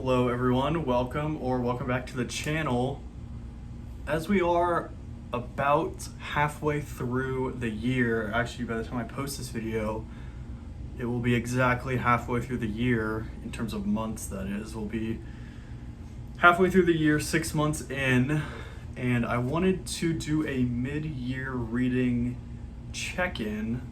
Hello everyone, welcome back to the channel. As we are about halfway through the year, actually by the time I post this video, it will be exactly halfway through the year in terms of months, that is. We'll be halfway through the year, 6 months in, and I wanted to do a mid-year reading check-in.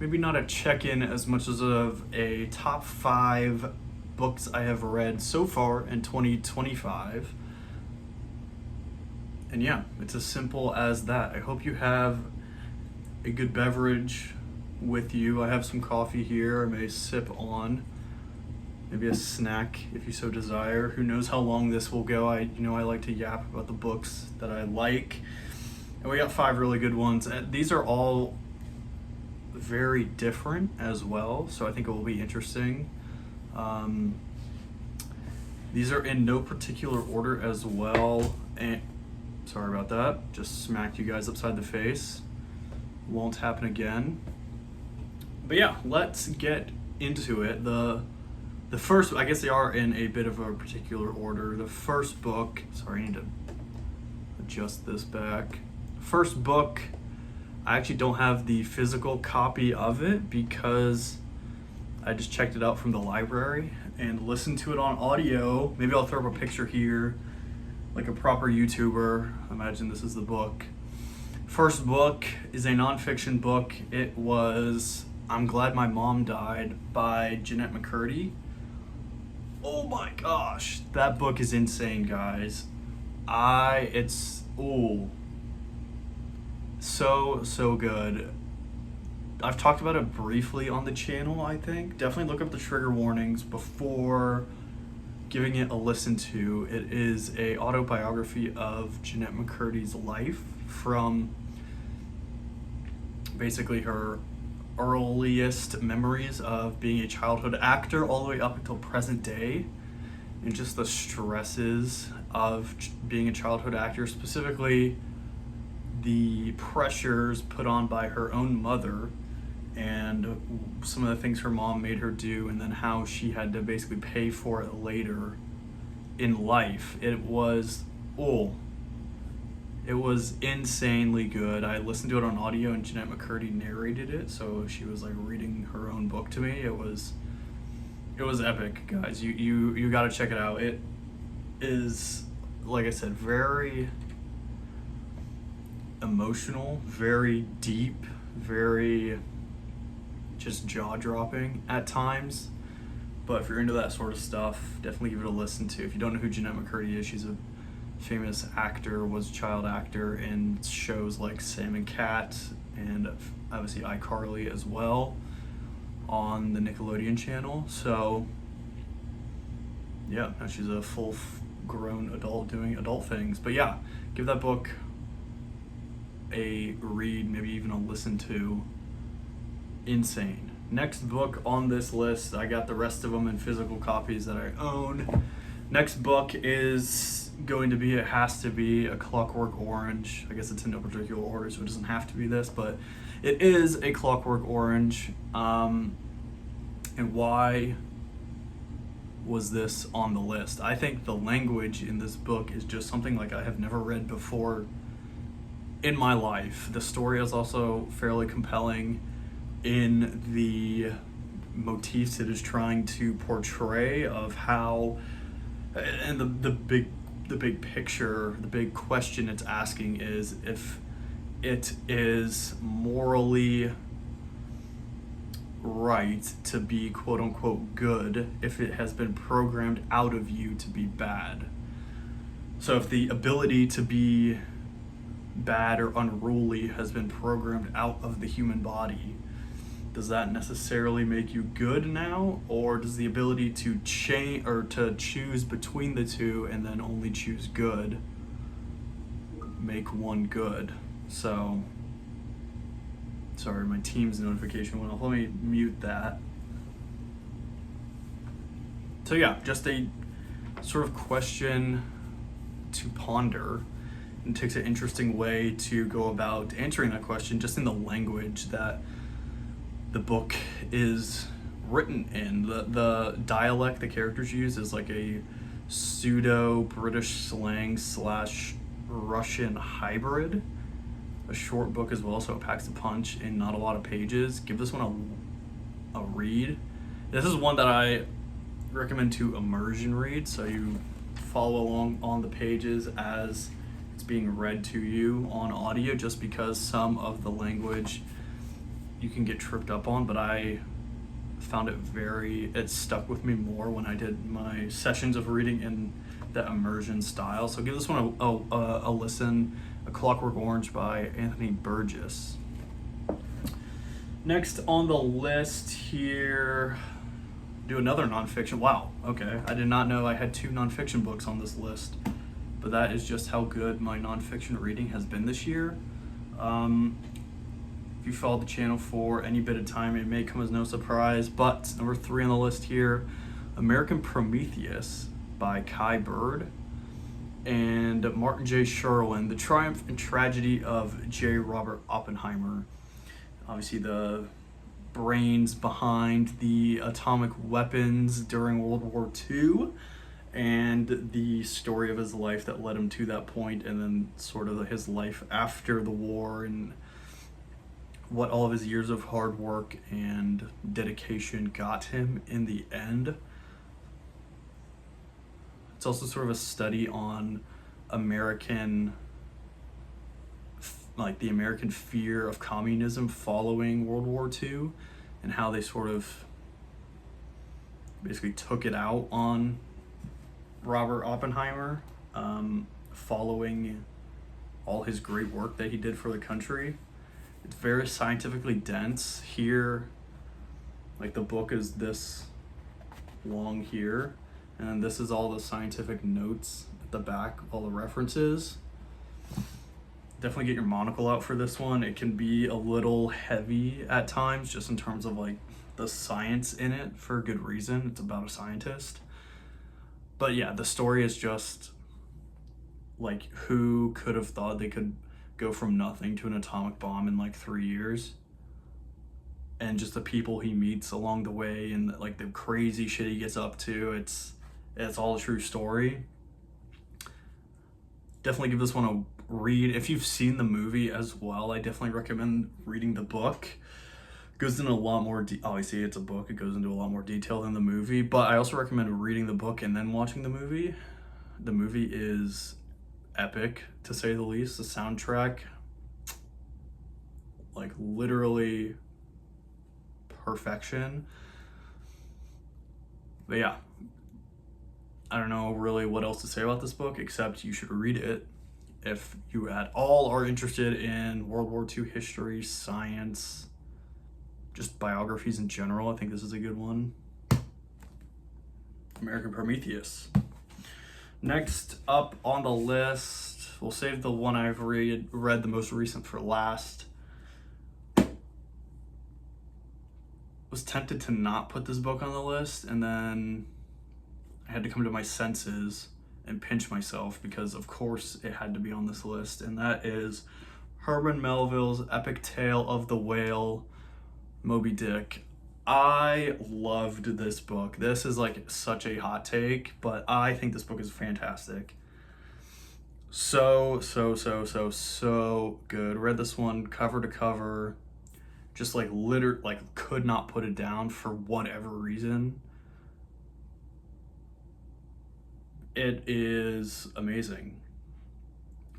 Maybe not a check-in as much as of a top 5 books I have read so far in 2025. And yeah, it's as simple as that. I hope you have a good beverage with you. I have some coffee here I may sip on. Maybe a snack if you so desire. Who knows how long this will go. I like to yap about the books that I like. And we got 5 really good ones. These are all very different as well, so I think it will be interesting. These are in no particular order as well, and sorry about that, just smacked you guys upside the face. Won't happen again. But yeah, let's get into it. The first, I guess they are in a bit of a particular order. The first book, sorry, I need to adjust this back. First book, I actually don't have the physical copy of it because I just checked it out from the library and listened to it on audio. Maybe I'll throw up a picture here, like a proper YouTuber. Imagine this is the book. First book is a nonfiction book. It was I'm Glad My Mom Died by Jennette McCurdy. Oh my gosh, that book is insane, guys. So good. I've talked about it briefly on the channel, I think. Definitely look up the trigger warnings before giving it a listen to. It is a autobiography of Jennette McCurdy's life from basically her earliest memories of being a childhood actor all the way up until present day, and just the stresses of being a childhood actor, specifically the pressures put on by her own mother and some of the things her mom made her do, and then how she had to basically pay for it later in life. It was insanely good. I listened to it on audio and Jennette McCurdy narrated it, so she was like reading her own book to me. It was epic, guys. You got to check it out. It is, like I said, very emotional, very deep, very just jaw-dropping at times. But if you're into that sort of stuff, definitely give it a listen to. If you don't know who Jennette McCurdy is, she's a famous actor, was a child actor in shows like Sam and Cat and obviously iCarly as well on the Nickelodeon channel. So yeah, now she's a full-grown adult doing adult things. But yeah, give that book a read, maybe even a listen to. Insane. Next book on this list, I got the rest of them in physical copies that I own. Next book is going to be, it has to be, A Clockwork Orange. I guess it's in no particular order, so it doesn't have to be this, but it is A Clockwork Orange. And why was this on the list? I think the language in this book is just something like I have never read before in my life. The story is also fairly compelling in the motifs it is trying to portray of how, and the big picture, the big question it's asking is if it is morally right to be quote unquote good if it has been programmed out of you to be bad. So if the ability to be bad or unruly has been programmed out of the human body, does that necessarily make you good now, or does the ability to change or to choose between the two and then only choose good make one good? So sorry, my Teams notification went off. Let me mute that. So yeah, just a sort of question to ponder, and takes an interesting way to go about answering that question just in the language that the book is written in. The dialect the characters use is like a pseudo British slang slash Russian hybrid. A short book as well, so it packs a punch in not a lot of pages. Give this one a read. This is one that I recommend to immersion read, so you follow along on the pages as it's being read to you on audio, just because some of the language you can get tripped up on, but I found it stuck with me more when I did my sessions of reading in that immersion style. So give this one a listen. A Clockwork Orange by Anthony Burgess. Next on the list here, do another nonfiction. Wow, okay. I did not know I had 2 nonfiction books on this list, but that is just how good my nonfiction reading has been this year. If you followed the channel for any bit of time, it may come as no surprise, but number 3 on the list here, American Prometheus by Kai Bird and Martin J. Sherwin, The Triumph and Tragedy of J. Robert Oppenheimer. Obviously the brains behind the atomic weapons during World War II, and the story of his life that led him to that point, and then sort of his life after the war, and what all of his years of hard work and dedication got him in the end. It's also sort of a study on the American fear of communism following World War II, and how they sort of basically took it out on Robert Oppenheimer, following all his great work that he did for the country. It's very scientifically dense here. Like, the book is this long here, and this is all the scientific notes at the back, all the references. Definitely get your monocle out for this one. It can be a little heavy at times, just in terms of like the science in it, for a good reason. It's about a scientist. But yeah, the story is just like, who could have thought they could go from nothing to an atomic bomb in like 3 years? And just the people he meets along the way, and like the crazy shit he gets up to. It's all a true story. Definitely give this one a read. If you've seen the movie as well, I definitely recommend reading the book. It goes into a lot more obviously it's a book, it goes into a lot more detail than the movie, but I also recommend reading the book and then watching the movie. The movie is epic, to say the least. The soundtrack, like, literally perfection. But yeah, I don't know really what else to say about this book, except you should read it if you at all are interested in World War II history, science, just biographies in general. I think this is a good one. American Prometheus. Next up on the list, we'll save the one I've read the most recent for last. Was tempted to not put this book on the list, and then I had to come to my senses and pinch myself, because of course it had to be on this list, and that is Herman Melville's epic tale of the whale, Moby Dick. I loved this book. This is like such a hot take, but I think this book is fantastic. So good. Read this one cover to cover, just like could not put it down for whatever reason. It is amazing.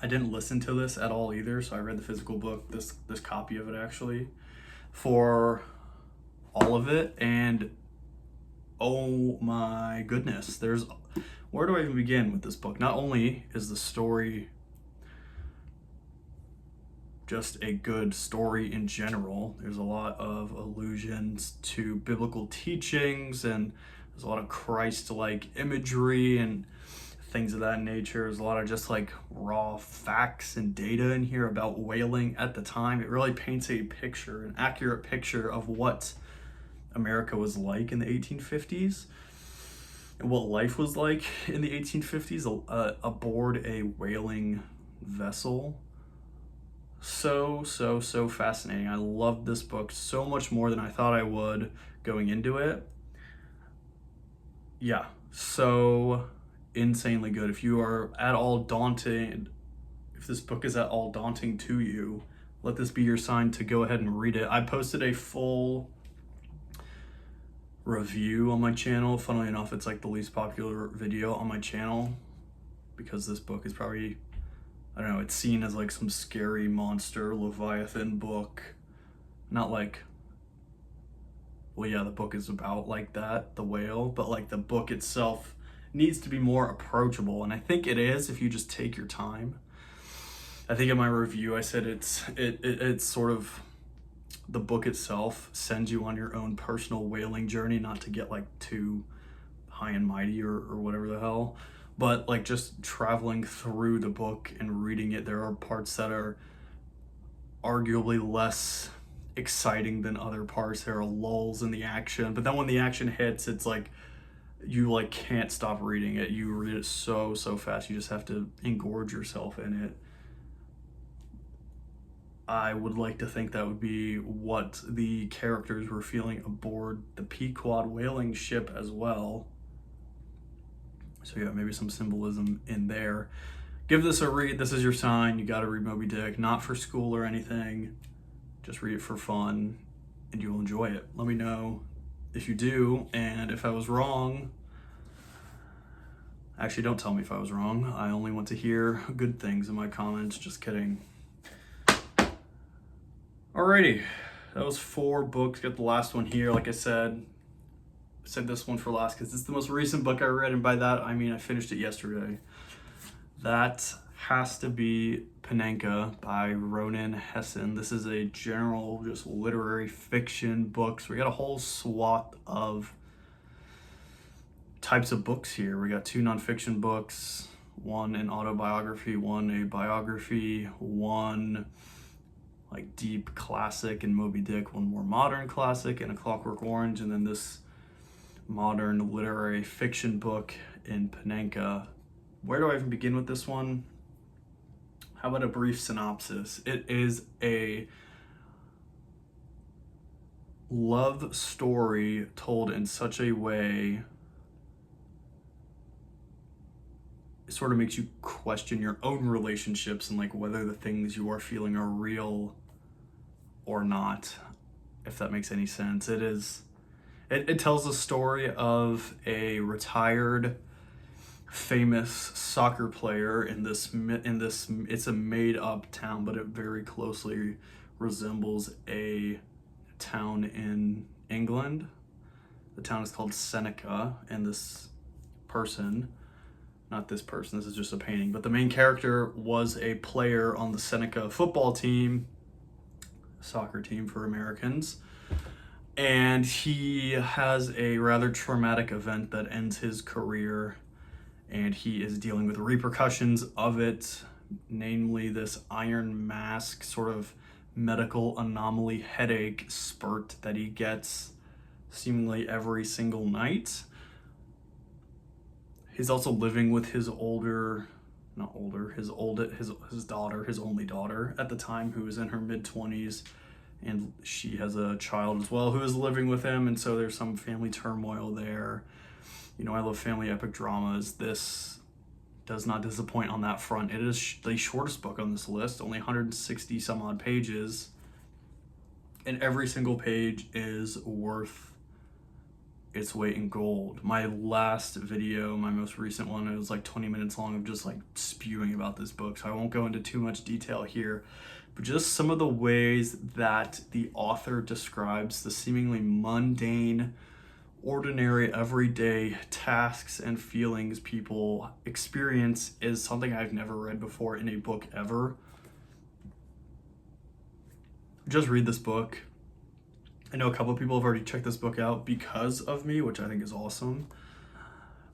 I didn't listen to this at all either, so I read the physical book, this copy of it actually, for all of it, and oh my goodness, where do I even begin with this book? Not only is the story just a good story in general, there's a lot of allusions to biblical teachings, and there's a lot of Christ-like imagery and things of that nature. There's a lot of just like raw facts and data in here about whaling at the time. It really paints a picture, an accurate picture of what America was like in the 1850s and what life was like in the 1850s aboard a whaling vessel. so fascinating. I loved this book so much more than I thought I would going into it. Yeah, so insanely good. If you are at all daunted, if this book is at all daunting to you, let this be your sign to go ahead and read it. I posted a full review on my channel. Funnily enough, it's like the least popular video on my channel because this book is probably, I don't know, it's seen as like some scary monster Leviathan book. Not like, well, yeah, the book is about like that, the whale, but like the book itself needs to be more approachable, and I think it is if you just take your time. I think in my review I said it's sort of, the book itself sends you on your own personal whaling journey, not to get like too high and mighty or whatever the hell, but like just traveling through the book and reading it, there are parts that are arguably less exciting than other parts. There are lulls in the action, but then when the action hits, it's like you like can't stop reading it. You read it so fast, you just have to engorge yourself in it. I would like to think that would be what the characters were feeling aboard the Pequod whaling ship as well. So yeah, maybe some symbolism in there. Give this a read. This is your sign. You gotta read Moby Dick, not for school or anything. Just read it for fun and you'll enjoy it. Let me know if you do, and if I was wrong. Actually, don't tell me if I was wrong. I only want to hear good things in my comments. Just kidding. Alrighty, that was 4 books. Got the last one here. Like I said this one for last because it's the most recent book I read, and by that I mean I finished it yesterday. That has to be Panenka by Ronan Hession. This is a general, just literary fiction book. So we got a whole swath of types of books here. We got 2 nonfiction books, 1 an autobiography, 1 a biography, 1 like deep classic in Moby Dick, 1 more modern classic in A Clockwork Orange, and then this modern literary fiction book in Panenka. Where do I even begin with this one? How about a brief synopsis? It is a love story told in such a way it sort of makes you question your own relationships and like whether the things you are feeling are real or not, if that makes any sense. It tells the story of a retired famous soccer player in this it's a made up town, but it very closely resembles a town in England. The town is called Seneca, and this person, not this person, this is just a painting, but the main character was a player on the Seneca football team, soccer team for Americans, and he has a rather traumatic event that ends his career, and he is dealing with repercussions of it, namely this iron mask sort of medical anomaly headache spurt that he gets seemingly every single night. He's also living with his daughter, his only daughter at the time, who is in her mid-20s, and she has a child as well who is living with him, and so there's some family turmoil there. You know, I love family epic dramas. This does not disappoint on that front. It is the shortest book on this list, only 160 some odd pages, and every single page is worth its weight in gold. My last video, my most recent one, it was like 20 minutes long of just like spewing about this book, so I won't go into too much detail here, but just some of the ways that the author describes the seemingly mundane, ordinary, everyday tasks and feelings people experience is something I've never read before in a book ever. Just read this book. I know a couple of people have already checked this book out because of me, which I think is awesome.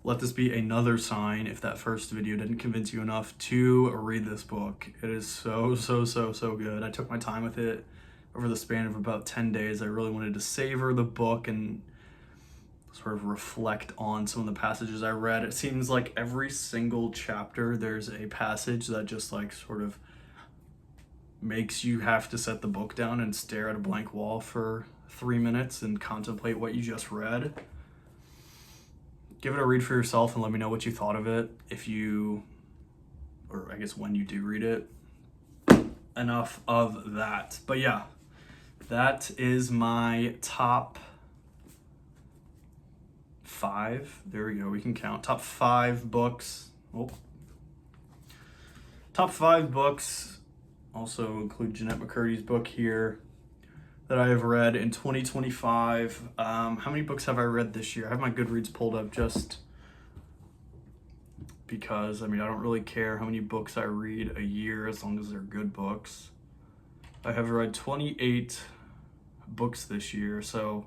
Let this be another sign, if that first video didn't convince you enough, to read this book. It is so good. I took my time with it over the span of about 10 days. I really wanted to savor the book and sort of reflect on some of the passages I read. It seems like every single chapter there's a passage that just like sort of makes you have to set the book down and stare at a blank wall for 3 minutes and contemplate what you just read. Give it a read for yourself and let me know what you thought of it. If you, or I guess when you do read it. Enough of that. But yeah, that is my top 5. There we go. We can count. Top 5 books. Oh. Top 5 books. Also include Jennette McCurdy's book here that I have read in 2025. How many books have I read this year? I have my Goodreads pulled up just because, I don't really care how many books I read a year as long as they're good books. I have read 28 books this year, so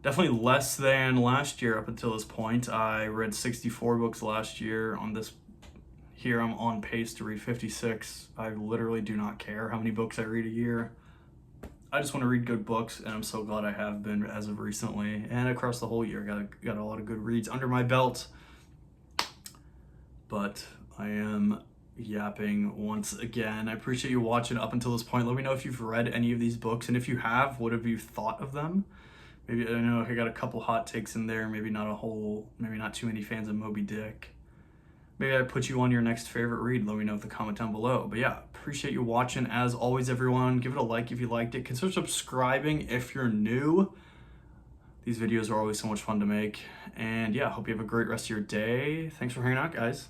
definitely less than last year up until this point. I read 64 books last year. Here I'm on pace to read 56. I literally do not care how many books I read a year. I just want to read good books, and I'm so glad I have been as of recently. And across the whole year, got a lot of good reads under my belt. But I am yapping once again. I appreciate you watching up until this point. Let me know if you've read any of these books, and if you have, what have you thought of them? Maybe, I know I got a couple hot takes in there, maybe not too many fans of Moby Dick. Maybe I put you on your next favorite read. Let me know in the comment down below. But yeah, appreciate you watching. As always, everyone, give it a like if you liked it. Consider subscribing if you're new. These videos are always so much fun to make. And yeah, hope you have a great rest of your day. Thanks for hanging out, guys.